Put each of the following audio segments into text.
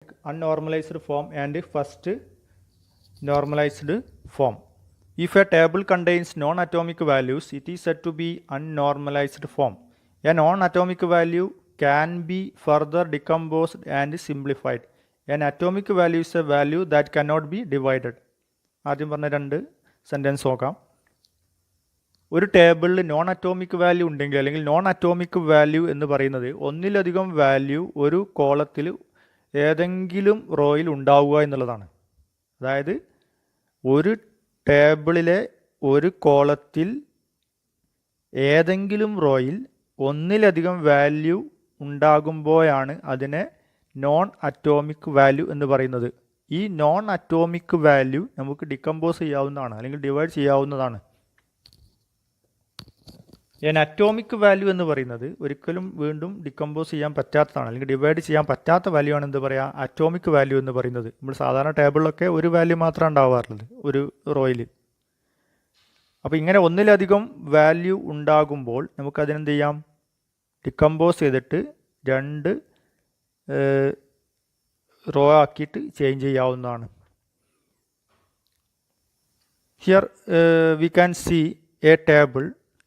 unnormalized form and first normalized form. If a table contains non-atomic values, it is said to be unnormalized form. A non-atomic value can be further decomposed and simplified. An atomic value is a value that cannot be divided. ആദ്യം പറഞ്ഞ രണ്ട് sentence നോക്കാം. ഒരു ടേബിളിൽ non atomic value ഉണ്ടെങ്കിൽ അല്ലെങ്കിൽ non atomic value എന്ന് പറയുന്നത് ഒന്നിലധികം വാല്യൂ ഒരു കോളത്തിൽ ഏതെങ്കിലും റോയിൽ ഉണ്ടാവുക എന്നുള്ളതാണ്. അതായത് ഒരു ടേബിളിലെ ഒരു കോളത്തിൽ ഏതെങ്കിലും റോയിൽ ഒന്നിലധികം വാല്യൂ ഉണ്ടാകുമ്പോഴാണ് അതിനെ നോൺ അറ്റോമിക് വാല്യൂ എന്ന് പറയുന്നത്. ഈ നോൺ അറ്റോമിക് വാല്യൂ നമുക്ക് ഡിക്കമ്പോസ് ചെയ്യാവുന്നതാണ് അല്ലെങ്കിൽ ഡിവൈഡ് ചെയ്യാവുന്നതാണ്. അറ്റോമിക് വാല്യൂ എന്ന് പറയുന്നത് ഒരിക്കലും വീണ്ടും ഡിക്കമ്പോസ് ചെയ്യാൻ പറ്റാത്തതാണ് അല്ലെങ്കിൽ ഡിവൈഡ് ചെയ്യാൻ പറ്റാത്ത വാല്യൂ ആണ് എന്ത് പറയുക, അറ്റോമിക് വാല്യൂ എന്ന് പറയുന്നത്. നമ്മൾ സാധാരണ ടേബിളിലൊക്കെ ഒരു വാല്യൂ മാത്രമാണ് ഉണ്ടാവാറുള്ളത് ഒരു റോയിൽ. അപ്പോൾ ഇങ്ങനെ ഒന്നിലധികം വാല്യൂ ഉണ്ടാകുമ്പോൾ നമുക്കതിനെന്ത് ചെയ്യാം, ഡിക്കമ്പോസ് ചെയ്തിട്ട് രണ്ട് റോ ആക്കിയിട്ട് ചേഞ്ച് ചെയ്യാവുന്നതാണ്. Here we can see a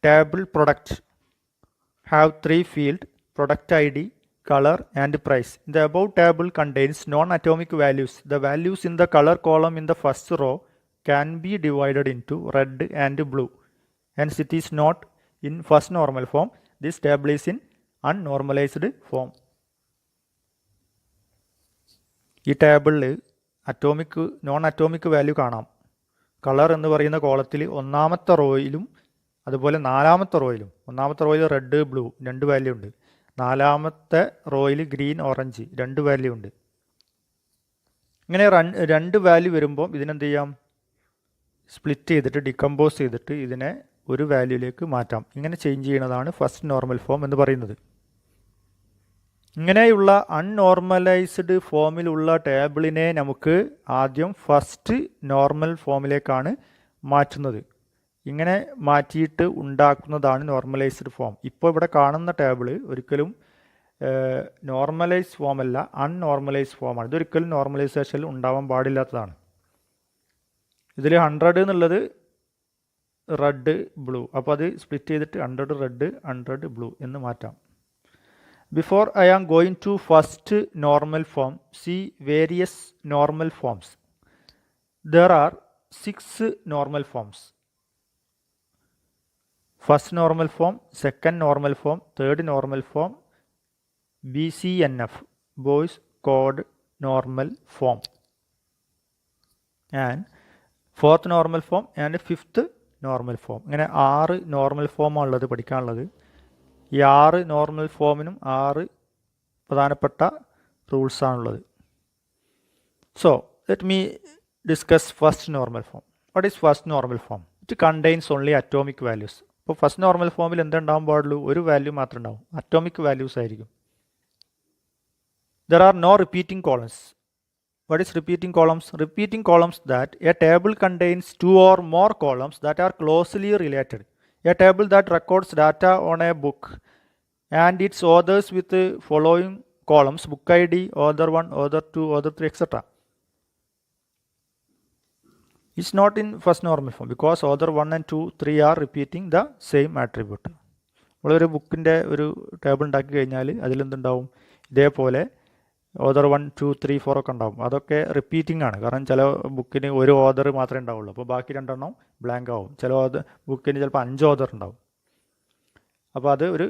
table product have three fields: product ID, color and price. The above table contains non-atomic values. The values in the color column in the first row can be divided into red and blue. Hence it is not in first normal form. This table is in unnormalized form. ഈ ടേബിളിൽ non atomic value കാണാം. Colour എന്ന് പറയുന്ന കോളത്തിൽ ഒന്നാമത്തെ റോയിലും അതുപോലെ നാലാമത്തെ റോയിലും, ഒന്നാമത്തെ റോയിൽ റെഡ് ബ്ലൂ രണ്ട് വാല്യൂ ഉണ്ട്, നാലാമത്തെ റോയിൽ ഗ്രീൻ ഓറഞ്ച് രണ്ട് വാല്യൂ ഉണ്ട്. ഇങ്ങനെ രണ്ട് വാല്യൂ വരുമ്പോൾ ഇതിനെന്ത് ചെയ്യാം, സ്പ്ലിറ്റ് ചെയ്തിട്ട് ഡിക്കമ്പോസ് ചെയ്തിട്ട് ഇതിനെ ഒരു വാല്യൂയിലേക്ക് മാറ്റാം. ഇങ്ങനെ ചേഞ്ച് ചെയ്യുന്നതാണ് ഫസ്റ്റ് നോർമൽ ഫോം എന്ന് പറയുന്നത്. ഇങ്ങനെയുള്ള അൺനോർമലൈസ്ഡ് ഫോമിലുള്ള ടേബിളിനെ നമുക്ക് ആദ്യം ഫസ്റ്റ് നോർമൽ ഫോമിലേക്കാണ് മാറ്റുന്നത്. ഇങ്ങനെ മാറ്റിയിട്ട് ഉണ്ടാക്കുന്നതാണ് നോർമലൈസ്ഡ് ഫോം. ഇപ്പോൾ ഇവിടെ കാണുന്ന ടേബിൾ ഒരിക്കലും നോർമലൈസ് ഫോമല്ല, അൺനോർമലൈസ് ഫോമാണ്. ഇതൊരിക്കലും നോർമലൈസേഷനിൽ ഉണ്ടാവാൻ പാടില്ലാത്തതാണ്. ഇതിൽ 100 എന്നുള്ളത് റെഡ് ബ്ലൂ, അപ്പോൾ അത് സ്പ്ലിറ്റ് ചെയ്തിട്ട് 100 റെഡ് 100 ബ്ലൂ എന്ന് മാറ്റാം. Before I am going to first normal form, see various normal forms. There are 6 normal forms. First normal form, second normal form, third normal form, BCNF, Boyce Codd normal form, and fourth normal form and fifth normal form. ഇങ്ങനെ 6 normal ഫോമാണുള്ളത് പഠിക്കാനുള്ളത്. ഈ 6 normal ഫോമിനും 6 പ്രധാനപ്പെട്ട റൂൾസാണുള്ളത്. So let me discuss first normal form. What is first normal form? It contains only atomic values. ഇപ്പോൾ first normal ഫോമിൽ എന്തുണ്ടാവാൻ പാടുള്ളൂ, ഒരു വാല്യൂ മാത്രമേ ഉണ്ടാവും, അറ്റോമിക് വാല്യൂസ് ആയിരിക്കും. There are no repeating columns. What is repeating columns? Repeating columns that a table contains 2 or more columns that are closely related. A table that records data on a book and its authors with the following columns: book ID, author 1, author 2, author 3, etc. It's not in first normal form because author 1 and 2, 3 are repeating the same attribute. നമ്മളൊരു ബുക്കിൻ്റെ ഒരു table ഉണ്ടാക്കി കഴിഞ്ഞാൽ അതിലെന്തുണ്ടാവും, ഇതേപോലെ author 1, 2, 3, 4 ഒക്കെ ഉണ്ടാവും. അതൊക്കെ repeating ആണ്. കാരണം ചില ബുക്കിന് ഒരു ഓതർ മാത്രമേ ഉണ്ടാവുള്ളൂ, അപ്പോൾ ബാക്കി 2 എണ്ണം ബ്ലാങ്ക് ആവും. ചില ബുക്കിന് ചിലപ്പോൾ 5 ഓതർ ഉണ്ടാവും. അപ്പോൾ അത് ഒരു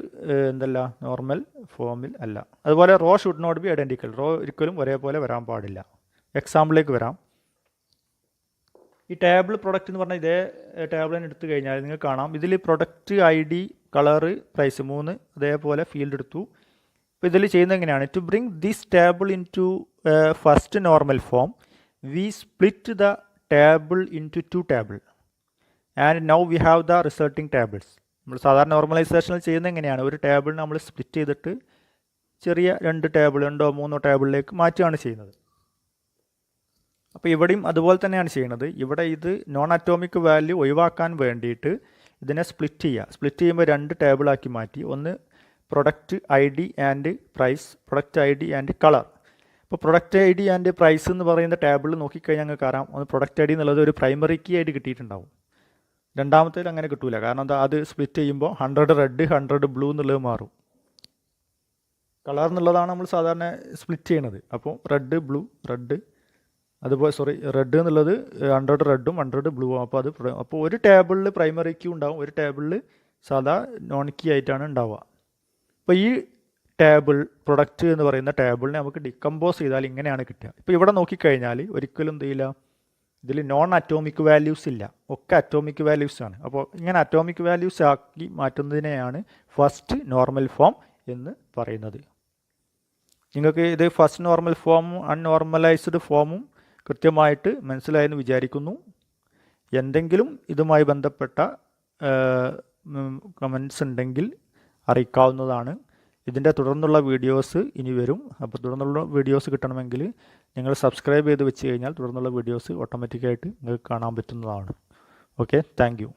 നോർമൽ ഫോമിൽ അല്ല. അതുപോലെ row should not be identical. Row ഒരിക്കലും ഒരേപോലെ വരാൻ പാടില്ല. എക്സാമ്പിളിലേക്ക് വരാം. ഈ ടേബിൾ പ്രൊഡക്റ്റ് എന്ന് പറഞ്ഞാൽ ഇതേ ടേബിളിന് എടുത്തു കഴിഞ്ഞാൽ നിങ്ങൾക്ക് കാണാം, ഇതിൽ പ്രൊഡക്റ്റ് ID, കളറ്, പ്രൈസ് 3 അതേപോലെ ഫീൽഡ് എടുത്തു. അപ്പോൾ ഇതിൽ ചെയ്യുന്നത് എങ്ങനെയാണ്, to bring this table into first normal form we split the table into 2 table and now we have the resulting tables. നമ്മൾ സാധാരണ നോർമലൈസേഷനിൽ ചെയ്യുന്നത് എങ്ങനെയാണ്, ഒരു ടേബിളിന് നമ്മൾ സ്പ്ലിറ്റ് ചെയ്തിട്ട് ചെറിയ 2 ടേബിൾ 2 or 3 ടേബിളിലേക്ക് മാറ്റുകയാണ് ചെയ്യുന്നത്. അപ്പോൾ ഇവിടെയും അതുപോലെ തന്നെയാണ് ചെയ്യുന്നത്. ഇവിടെ ഇത് നോൺ അറ്റോമിക് വാല്യൂ ഒഴിവാക്കാൻ വേണ്ടിയിട്ട് ഇതിനെ സ്പ്ലിറ്റ് ചെയ്യുക. സ്പ്ലിറ്റ് ചെയ്യുമ്പോൾ 2 ടേബിളാക്കി മാറ്റി. ഒന്ന് product ID and price, product ID and colour. ഇപ്പോൾ product I D and price എന്ന് പറയുന്ന ടേബിളിൽ നോക്കിക്കഴിഞ്ഞാൽ ഞങ്ങൾക്ക് അറിയാം ഒന്ന് പ്രൊഡക്റ്റ് ഐ ഡി എന്നുള്ളത് ഒരു പ്രൈമറി കീ ആയിട്ട് കിട്ടിയിട്ടുണ്ടാവും. രണ്ടാമത്തേൽ അങ്ങനെ കിട്ടൂല. കാരണം എന്താ, അത് സ്പ്ലിറ്റ് ചെയ്യുമ്പോൾ 100 റെഡ് 100 ബ്ലൂ എന്നുള്ളത് മാറും. കളർ എന്നുള്ളതാണ് നമ്മൾ സാധാരണ സ്പ്ലിറ്റ് ചെയ്യണത്. അപ്പോൾ റെഡ് ബ്ലൂ റെഡ്, അതുപോലെ റെഡ് എന്നുള്ളത് 100 റെഡും 100 ബ്ലൂവും. അപ്പോൾ ഒരു ടേബിളിൽ പ്രൈമറി കീ ഉണ്ടാവും, ഒരു ടേബിളിൽ സാധാ നോൺ കീ ആയിട്ടാണ് ഉണ്ടാവുക. അപ്പോൾ ഈ ടേബിൾ പ്രൊഡക്റ്റ് എന്ന് പറയുന്ന ടേബിളിനെ നമുക്ക് ഡിക്കമ്പോസ് ചെയ്താൽ ഇങ്ങനെയാണ് കിട്ടുക. ഇപ്പോൾ ഇവിടെ നോക്കിക്കഴിഞ്ഞാൽ ഒരിക്കലും എന്ത് ചെയ്യില്ല, ഇതിൽ നോൺ അറ്റോമിക് വാല്യൂസ് ഇല്ല, ഒക്കെ അറ്റോമിക് വാല്യൂസ് ആണ്. അപ്പോൾ ഇങ്ങനെ അറ്റോമിക് വാല്യൂസ് ആക്കി മാറ്റുന്നതിനെയാണ് ഫസ്റ്റ് നോർമൽ ഫോം എന്ന് പറയുന്നത്. നിങ്ങൾക്ക് ഇത് ഫസ്റ്റ് നോർമൽ ഫോമും അൺനോർമലൈസ്ഡ് ഫോമും കൃത്യമായിട്ട് മനസ്സിലായെന്ന് വിചാരിക്കുന്നു. എന്തെങ്കിലും ഇതുമായി ബന്ധപ്പെട്ട കമൻസ് ഉണ്ടെങ്കിൽ അറിയിക്കാവുന്നതാണ്. ഇതിൻ്റെ തുടർന്നുള്ള വീഡിയോസ് ഇനി വരും. അപ്പോൾ തുടർന്നുള്ള വീഡിയോസ് കിട്ടണമെങ്കിൽ നിങ്ങൾ സബ്സ്ക്രൈബ് ചെയ്ത് വെച്ച് കഴിഞ്ഞാൽ തുടർന്നുള്ള വീഡിയോസ് ഓട്ടോമാറ്റിക്കായിട്ട് നിങ്ങൾക്ക് കാണാൻ പറ്റുന്നതാണ്. Okay, thank you.